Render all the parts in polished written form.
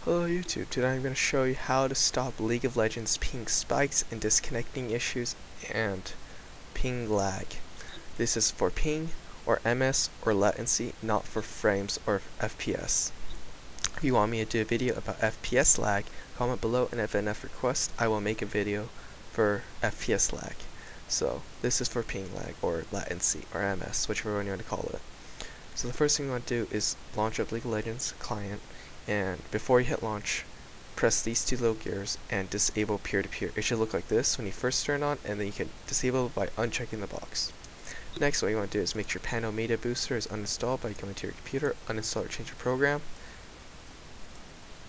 Hello YouTube, today I'm going to show you how to stop League of Legends ping spikes and disconnecting issues and ping lag. This is for ping or MS or latency, not for frames or FPS. If you want me to do a video about FPS lag, comment below, and if enough requests, I will make a video for FPS lag. So this is for ping lag or latency or MS, whichever one you want to call it. So the first thing you want to do is launch up League of Legends client, and before you hit launch, press these two little gears and disable peer-to-peer. It should look like this when you first turn on, and then you can disable it by unchecking the box. Next, what you want to do is make sure Pano Media Booster is uninstalled by going to your computer, uninstall or change your program,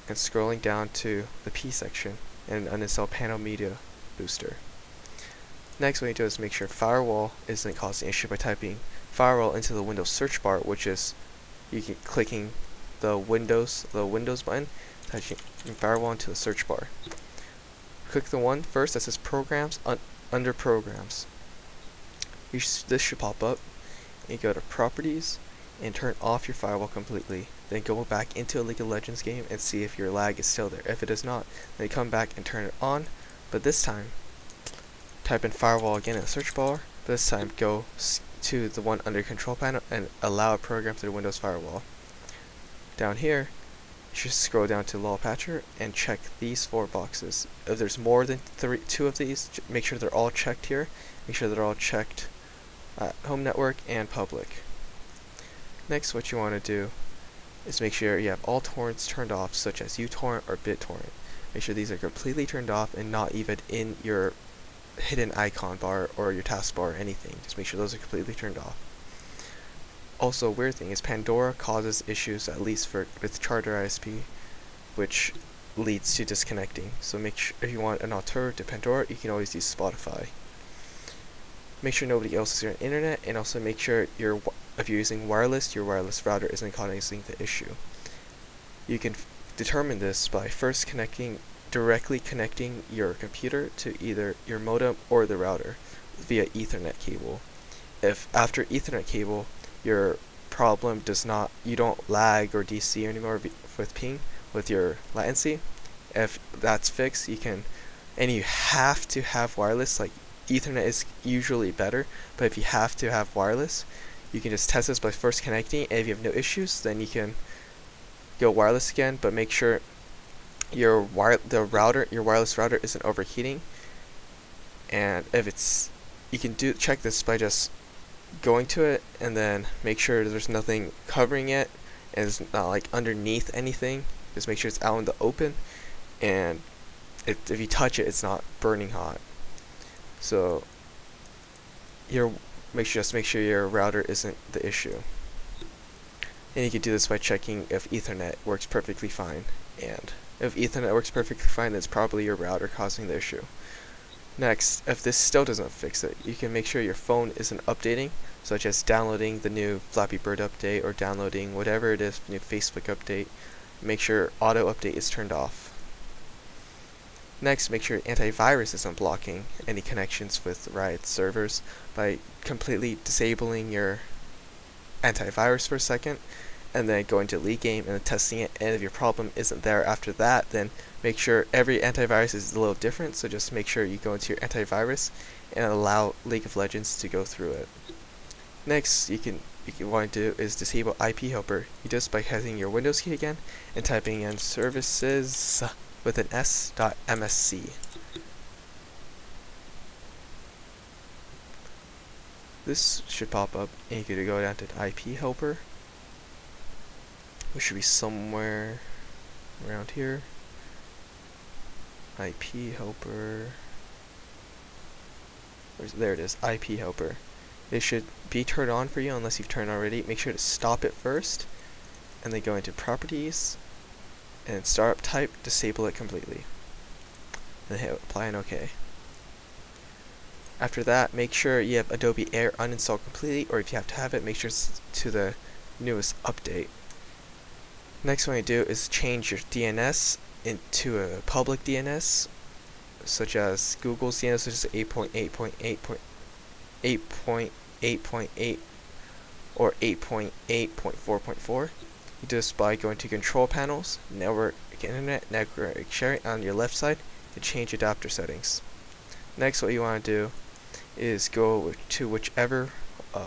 and scrolling down to the P section and uninstall Pano Media Booster. Next, what you do is make sure Firewall isn't causing issue by typing Firewall into the Windows search bar, which is clicking the Windows button, typing Firewall into the search bar. Click the one first that says Programs under Programs. This should pop up. You go to Properties and turn off your firewall completely. Then go back into a League of Legends game and see if your lag is still there. If it is not, then come back and turn it on. But this time, type in Firewall again in the search bar. But this time, go to the one under Control Panel and allow a program to the Windows Firewall. Down here, you should scroll down to Lol Patcher and check these 4 boxes. If there's more than 2 of these, make sure they're all checked here. Make sure they're all checked home network and public. Next, what you want to do is make sure you have all torrents turned off, such as uTorrent or BitTorrent. Make sure these are completely turned off and not even in your hidden icon bar or your taskbar or anything. Just make sure those are completely turned off. Also, a weird thing is Pandora causes issues, at least with Charter ISP, which leads to disconnecting. So make sure, if you want an alternative to Pandora, you can always use Spotify. Make sure nobody else is on the internet, and also make sure if you're using wireless, your wireless router isn't causing the issue. You can determine this by first directly connecting your computer to either your modem or the router via Ethernet cable. If after Ethernet cable your problem you don't lag or DC anymore with ping, with your latency, if that's fixed, and you have to have wireless, like Ethernet is usually better, but if you have to have wireless, you can just test this by first connecting, and if you have no issues, then you can go wireless again, but make sure your wireless router isn't overheating. And if you can check this by just going to it and then make sure there's nothing covering it and it's not like underneath anything. Just make sure it's out in the open, and if you touch it, it's not burning hot. So make sure your router isn't the issue. And you can do this by checking if Ethernet works perfectly fine. And if Ethernet works perfectly fine, then it's probably your router causing the issue. Next, if this still doesn't fix it, you can make sure your phone isn't updating, such as downloading the new Flappy Bird update or downloading whatever it is, new Facebook update. Make sure auto update is turned off. Next, make sure antivirus isn't blocking any connections with Riot servers by completely disabling your antivirus for a second, and then go into League game and then testing it. And if your problem isn't there after that, then make sure every antivirus is a little different, so just make sure you go into your antivirus and allow League of Legends to go through it. Next, you want to do is disable IP helper. You do this by hitting your Windows key again and typing in services with an s.msc. This should pop up, and you can go down to IP helper, which should be somewhere around here. IP helper. There it is, IP helper. It should be turned on for you unless you've turned it already. Make sure to stop it first, and then go into Properties, and Startup Type, disable it completely. And hit Apply and OK. After that, make sure you have Adobe Air uninstalled completely, or if you have to have it, make sure it's to the newest update. Next, what you do is change your DNS into a public DNS, such as Google's DNS, which is 8.8.8 or 8.8.4.4. You do this by going to Control Panels, Network click Internet Network Sharing on your left side to change adapter settings. Next, what you want to do is go to whichever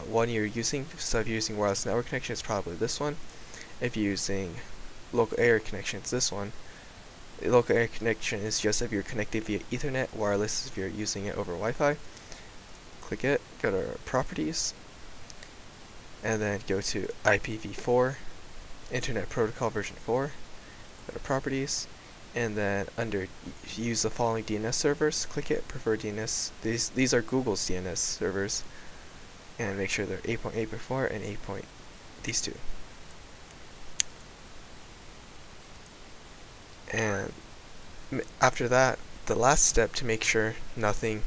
one you're using. So if you're using wireless network connection, it's probably this one. If you're using local area connection, it's this one. The local area connection is just if you're connected via Ethernet. Wireless is if you're using it over Wi-Fi. Click it, go to Properties, and then go to IPv4, Internet Protocol version 4, go to Properties, and then under use the following DNS servers, click it, prefer DNS. These are Google's DNS servers, and make sure they're 8.8.4 and 8. These two. And after that, the last step to make sure nothing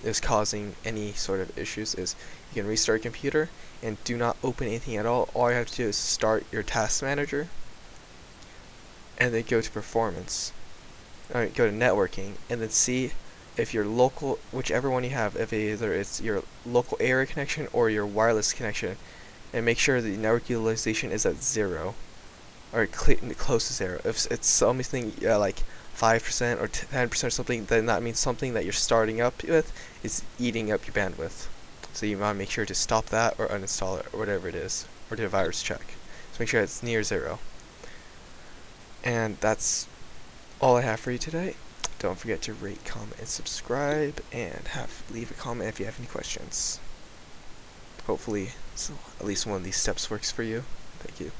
is causing any sort of issues is you can restart your computer and do not open anything at all. All you have to do is start your task manager and then go to performance. Alright, go to networking and then see if your local, whichever one you have, if either it's your local area connection or your wireless connection, and make sure the network utilization is at 0 or close to 0. If it's something like 5% or 10% or something, then that means something that you're starting up with is eating up your bandwidth. So you want to make sure to stop that or uninstall it or whatever it is, or do a virus check. So make sure it's near 0. And that's all I have for you today. Don't forget to rate, comment, and subscribe, and leave a comment if you have any questions. Hopefully, at least one of these steps works for you. Thank you.